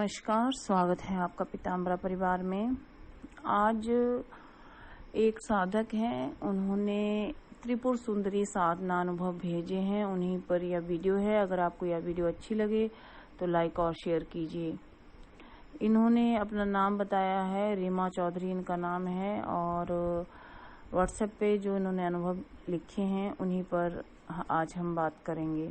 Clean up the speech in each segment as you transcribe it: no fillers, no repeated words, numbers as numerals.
नमस्कार, स्वागत है आपका पीताम्बरा परिवार में। आज एक साधक हैं, उन्होंने त्रिपुर सुंदरी साधना अनुभव भेजे हैं, उन्हीं पर यह वीडियो है। अगर आपको यह वीडियो अच्छी लगे तो लाइक और शेयर कीजिए। इन्होंने अपना नाम बताया है, रीमा चौधरी इनका नाम है, और व्हाट्सएप पे जो इन्होंने अनुभव लिखे हैं उन्हीं पर आज हम बात करेंगे।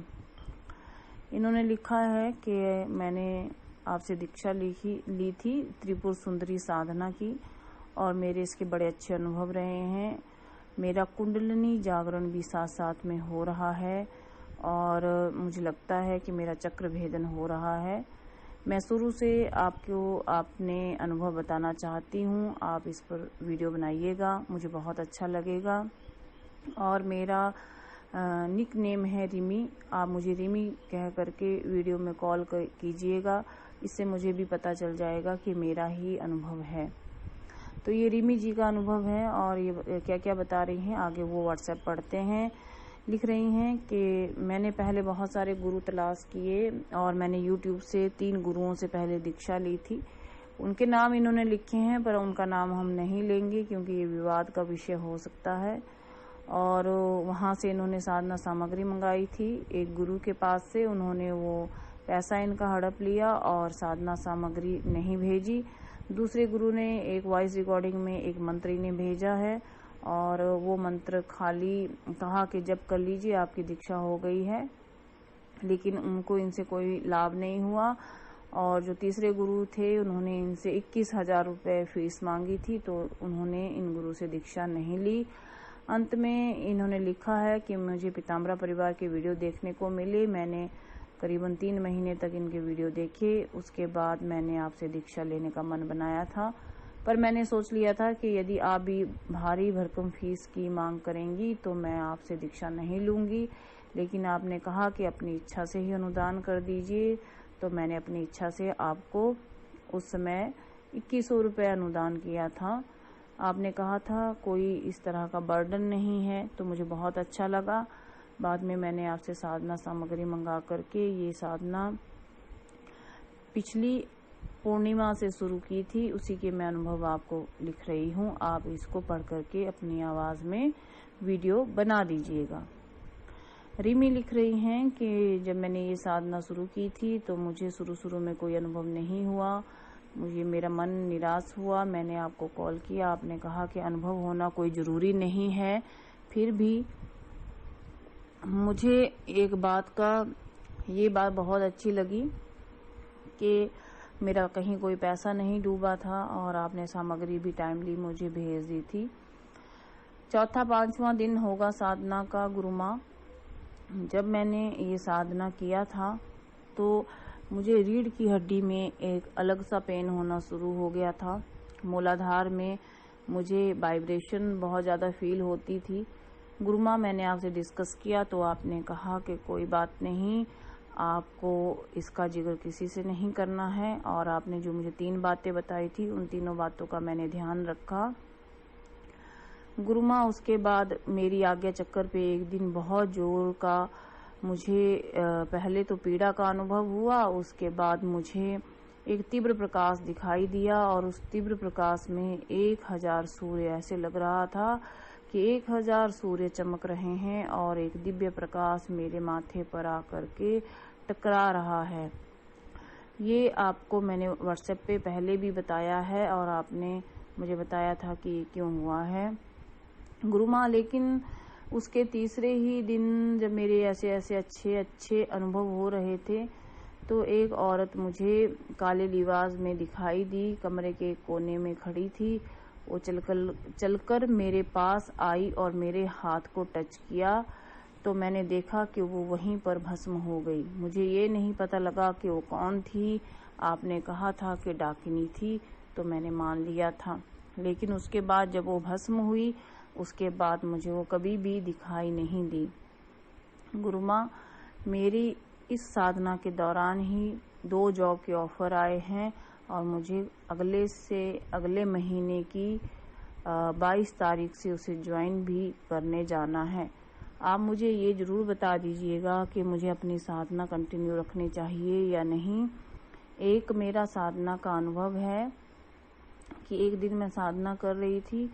इन्होंने लिखा है कि मैंने आपसे दीक्षा ली थी त्रिपुर सुंदरी साधना की, और मेरे इसके बड़े अच्छे अनुभव रहे हैं। मेरा कुंडलिनी जागरण भी साथ साथ में हो रहा है, और मुझे लगता है कि मेरा चक्र भेदन हो रहा है। मैं शुरू से आपको अपने अनुभव बताना चाहती हूँ। आप इस पर वीडियो बनाइएगा, मुझे बहुत अच्छा लगेगा। और मेरा निक नेम है रिमी। आप मुझे रिमी कह करके वीडियो में कॉल कीजिएगा, इससे मुझे भी पता चल जाएगा कि मेरा ही अनुभव है। तो ये रिमी जी का अनुभव है, और ये क्या क्या बता रही हैं आगे वो व्हाट्सएप पढ़ते हैं। लिख रही हैं कि मैंने पहले बहुत सारे गुरु तलाश किए, और मैंने यूट्यूब से 3 गुरुओं से पहले दीक्षा ली थी। उनके नाम इन्होंने लिखे हैं, पर उनका नाम हम नहीं लेंगे क्योंकि ये विवाद का विषय हो सकता है। और वहां से इन्होंने साधना सामग्री मंगाई थी एक गुरु के पास से। उन्होंने वो पैसा इनका हड़प लिया और साधना सामग्री नहीं भेजी। दूसरे गुरु ने एक वॉइस रिकॉर्डिंग में एक मंत्र इन्हें भेजा है, और वो मंत्र खाली कहा कि जब कर लीजिए आपकी दीक्षा हो गई है, लेकिन उनको इनसे कोई लाभ नहीं हुआ। और जो तीसरे गुरु थे उन्होंने इनसे 21,000 रुपये फीस मांगी थी, तो उन्होंने इन गुरु से दीक्षा नहीं ली। अंत में इन्होंने लिखा है कि मुझे पीताम्बरा परिवार के वीडियो देखने को मिले। मैंने करीबन 3 महीने तक इनके वीडियो देखे, उसके बाद मैंने आपसे दीक्षा लेने का मन बनाया था। पर मैंने सोच लिया था कि यदि आप भी भारी भरकम फीस की मांग करेंगी तो मैं आपसे दीक्षा नहीं लूंगी। लेकिन आपने कहा कि अपनी इच्छा से ही अनुदान कर दीजिए, तो मैंने अपनी इच्छा से आपको उस समय 2100 रुपये अनुदान किया था। आपने कहा था कोई इस तरह का बर्डन नहीं है, तो मुझे बहुत अच्छा लगा। बाद में मैंने आपसे साधना सामग्री मंगा करके ये साधना पिछली पूर्णिमा से शुरू की थी, उसी के मैं अनुभव आपको लिख रही हूँ। आप इसको पढ़ करके अपनी आवाज में वीडियो बना दीजिएगा। रिमी लिख रही हैं कि जब मैंने ये साधना शुरू की थी तो मुझे शुरू में कोई अनुभव नहीं हुआ, मुझे मेरा मन निराश हुआ। मैंने आपको कॉल किया, आपने कहा कि अनुभव होना कोई जरूरी नहीं है। फिर भी मुझे एक ये बात बहुत अच्छी लगी कि मेरा कहीं कोई पैसा नहीं डूबा था, और आपने सामग्री भी टाइमली मुझे भेज दी थी। 4-5वां दिन होगा साधना का गुरु माँ। जब मैंने ये साधना किया था तो मुझे रीढ़ की हड्डी में एक अलग सा पेन होना शुरू हो गया था। मूलाधार में मुझे वाइब्रेशन बहुत ज़्यादा फील होती थी। गुरु माँ, मैंने आपसे डिस्कस किया तो आपने कहा कि कोई बात नहीं, आपको इसका जिक्र किसी से नहीं करना है। और आपने जो मुझे 3 बातें बताई थी उन तीनों बातों का मैंने ध्यान रखा। गुरु माँ, उसके बाद मेरी आज्ञा चक्कर पे एक दिन बहुत जोर का मुझे पहले तो पीड़ा का अनुभव हुआ, उसके बाद मुझे एक तीव्र प्रकाश दिखाई दिया, और उस तीव्र प्रकाश में 1000 सूर्य ऐसे लग रहा था कि 1000 सूर्य चमक रहे हैं, और एक दिव्य प्रकाश मेरे माथे पर आकर के टकरा रहा है। ये आपको मैंने व्हाट्सएप पे पहले भी बताया है, और आपने मुझे बताया था कि क्यों हुआ है गुरु माँ। लेकिन उसके तीसरे ही दिन जब मेरे ऐसे अच्छे अनुभव हो रहे थे, तो एक औरत मुझे काले लिबास में दिखाई दी, कमरे के कोने में खड़ी थी। वो चलकर मेरे पास आई और मेरे हाथ को टच किया, तो मैंने देखा कि वो वहीं पर भस्म हो गई। मुझे ये नहीं पता लगा कि वो कौन थी। आपने कहा था कि डाकिनी थी, तो मैंने मान लिया था। लेकिन उसके बाद जब वो भस्म हुई, उसके बाद मुझे वो कभी भी दिखाई नहीं दी। गुरु माँ, मेरी इस साधना के दौरान ही 2 जॉब के ऑफर आए हैं, और मुझे अगले महीने की 22 तारीख से उसे ज्वाइन भी करने जाना है। आप मुझे ये जरूर बता दीजिएगा कि मुझे अपनी साधना कंटिन्यू रखनी चाहिए या नहीं। एक मेरा साधना का अनुभव है कि एक दिन मैं साधना कर रही थी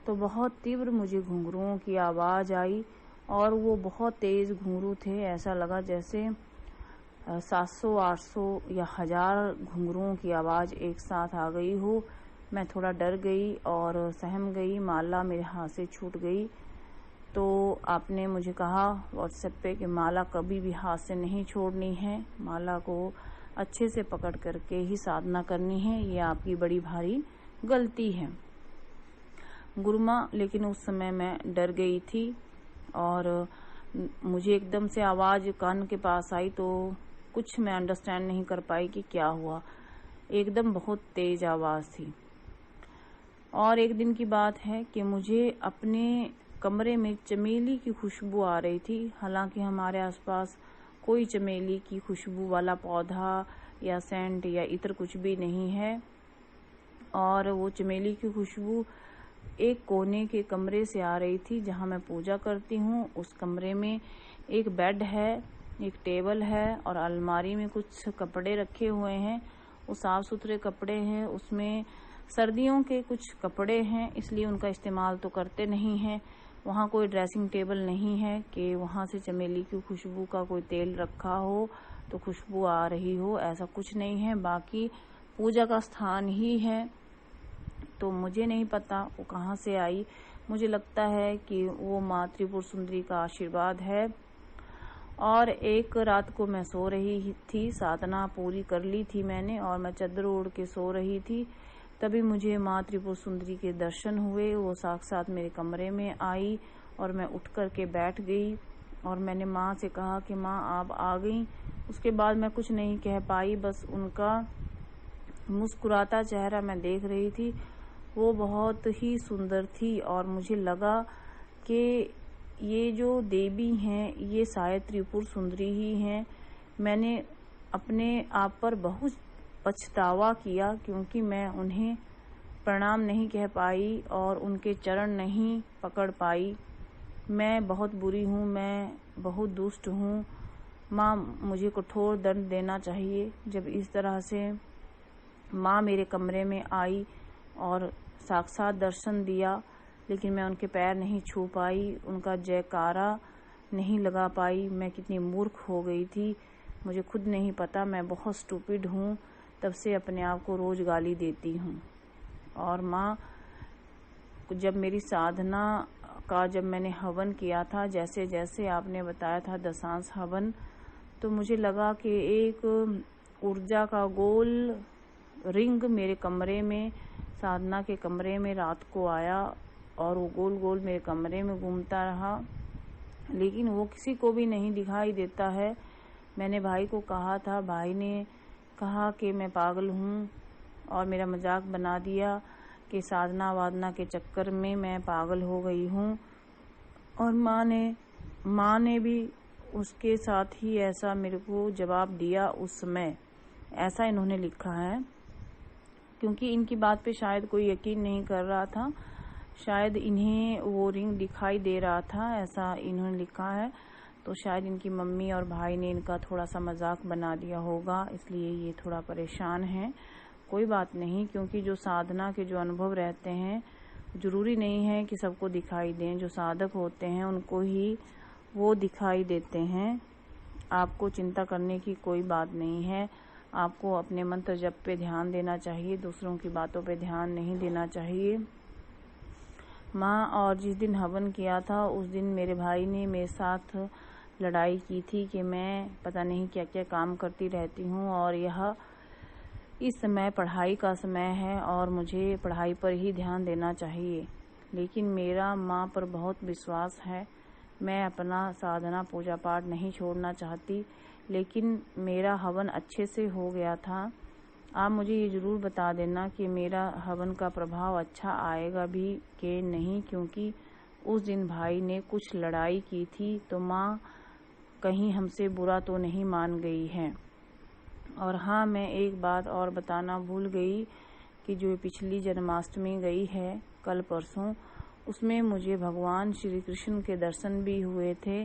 तो बहुत तीव्र मुझे घुंघरुओं की आवाज़ आई और वो बहुत तेज़ घुंघरू थे। ऐसा लगा जैसे 700, 800 या 1000 घुंघरुओं की आवाज़ एक साथ आ गई हो। मैं थोड़ा डर गई और सहम गई, माला मेरे हाथ से छूट गई। तो आपने मुझे कहा व्हाट्सएप पे कि माला कभी भी हाथ से नहीं छोड़नी है, माला को अच्छे से पकड़ करके ही साधना करनी है, ये आपकी बड़ी भारी गलती है गुरुमा। लेकिन उस समय मैं डर गई थी और मुझे एकदम से आवाज़ कान के पास आई तो कुछ मैं अंडरस्टैंड नहीं कर पाई कि क्या हुआ। एकदम बहुत तेज आवाज़ थी। और एक दिन की बात है कि मुझे अपने कमरे में चमेली की खुशबू आ रही थी। हालांकि हमारे आसपास कोई चमेली की खुशबू वाला पौधा या सेंट या इत्र कुछ भी नहीं है। और वो चमेली की खुशबू एक कोने के कमरे से आ रही थी जहां मैं पूजा करती हूँ। उस कमरे में एक बेड है, एक टेबल है और अलमारी में कुछ कपड़े रखे हुए हैं। वो साफ सुथरे कपड़े हैं, उसमें सर्दियों के कुछ कपड़े हैं, इसलिए उनका इस्तेमाल तो करते नहीं हैं। वहाँ कोई ड्रेसिंग टेबल नहीं है कि वहाँ से चमेली की खुशबू का कोई तेल रखा हो तो खुशबू आ रही हो, ऐसा कुछ नहीं है। बाकी पूजा का स्थान ही है, तो मुझे नहीं पता वो कहाँ से आई। मुझे लगता है कि वो माँ त्रिपुर सुंदरी का आशीर्वाद है। और एक रात को मैं सो रही थी, साधना पूरी कर ली थी मैंने और मैं चादर ओढ़ के सो रही थी। तभी मुझे माँ त्रिपुर सुंदरी के दर्शन हुए। वो साक्षात मेरे कमरे में आई और मैं उठ कर के बैठ गई और मैंने माँ से कहा कि माँ आप आ गई। उसके बाद मैं कुछ नहीं कह पाई, बस उनका मुस्कुराता चेहरा मैं देख रही थी। वो बहुत ही सुंदर थी और मुझे लगा कि ये जो देवी हैं ये शायद त्रिपुर सुंदरी ही हैं। मैंने अपने आप पर बहुत पछतावा किया क्योंकि मैं उन्हें प्रणाम नहीं कह पाई और उनके चरण नहीं पकड़ पाई। मैं बहुत बुरी हूँ, मैं बहुत दुष्ट हूँ। माँ मुझे कठोर दंड देना चाहिए। जब इस तरह से माँ मेरे कमरे में आई और साक्षात दर्शन दिया, लेकिन मैं उनके पैर नहीं छू पाई, उनका जयकारा नहीं लगा पाई। मैं कितनी मूर्ख हो गई थी मुझे खुद नहीं पता। मैं बहुत स्टूपिड हूँ, तब से अपने आप को रोज गाली देती हूँ। और माँ जब मेरी साधना का जब मैंने हवन किया था, जैसे जैसे आपने बताया था दशांश हवन, तो मुझे लगा कि एक ऊर्जा का गोल रिंग मेरे कमरे में, साधना के कमरे में रात को आया और वो गोल गोल मेरे कमरे में घूमता रहा, लेकिन वो किसी को भी नहीं दिखाई देता है। मैंने भाई को कहा था, भाई ने कहा कि मैं पागल हूँ और मेरा मजाक बना दिया कि साधना वादना के चक्कर में मैं पागल हो गई हूँ। और माँ ने भी उसके साथ ही ऐसा मेरे को जवाब दिया उस समय, ऐसा इन्होंने लिखा है। क्योंकि इनकी बात पे शायद कोई यकीन नहीं कर रहा था, शायद इन्हें वो रिंग दिखाई दे रहा था, ऐसा इन्होंने लिखा है। तो शायद इनकी मम्मी और भाई ने इनका थोड़ा सा मजाक बना दिया होगा, इसलिए ये थोड़ा परेशान है। कोई बात नहीं, क्योंकि जो साधना के जो अनुभव रहते हैं जरूरी नहीं है कि सबको दिखाई दें। जो साधक होते हैं उनको ही वो दिखाई देते हैं। आपको चिंता करने की कोई बात नहीं है। आपको अपने मंत्र जप पे ध्यान देना चाहिए, दूसरों की बातों पे ध्यान नहीं देना चाहिए। माँ और जिस दिन हवन किया था उस दिन मेरे भाई ने मेरे साथ लड़ाई की थी कि मैं पता नहीं क्या क्या काम करती रहती हूँ और यह इस समय पढ़ाई का समय है और मुझे पढ़ाई पर ही ध्यान देना चाहिए। लेकिन मेरा माँ पर बहुत विश्वास है। मैं अपना साधना पूजा पाठ नहीं छोड़ना चाहती, लेकिन मेरा हवन अच्छे से हो गया था। आप मुझे ये ज़रूर बता देना कि मेरा हवन का प्रभाव अच्छा आएगा भी कि नहीं, क्योंकि उस दिन भाई ने कुछ लड़ाई की थी तो माँ कहीं हमसे बुरा तो नहीं मान गई है। और हाँ, मैं एक बात और बताना भूल गई कि जो पिछली जन्माष्टमी गई है कल परसों, उसमें मुझे भगवान श्री कृष्ण के दर्शन भी हुए थे।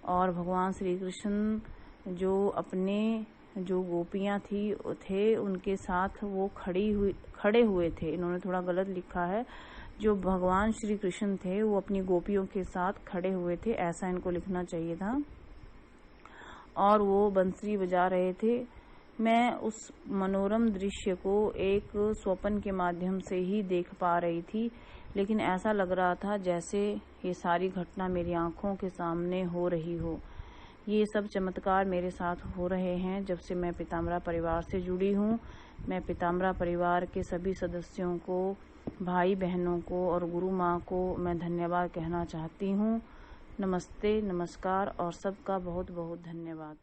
और भगवान श्री कृष्ण जो अपने जो गोपियां थे उनके साथ वो खड़े हुए थे। इन्होंने थोड़ा गलत लिखा है। जो भगवान श्री कृष्ण थे वो अपनी गोपियों के साथ खड़े हुए थे, ऐसा इनको लिखना चाहिए था। और वो बंसरी बजा रहे थे। मैं उस मनोरम दृश्य को एक स्वप्न के माध्यम से ही देख पा रही थी, लेकिन ऐसा लग रहा था जैसे ये सारी घटना मेरी आंखों के सामने हो रही हो। ये सब चमत्कार मेरे साथ हो रहे हैं जब से मैं पीताम्बरा परिवार से जुड़ी हूँ। मैं पीताम्बरा परिवार के सभी सदस्यों को, भाई बहनों को और गुरु माँ को मैं धन्यवाद कहना चाहती हूँ। नमस्ते, नमस्कार और सबका बहुत बहुत धन्यवाद।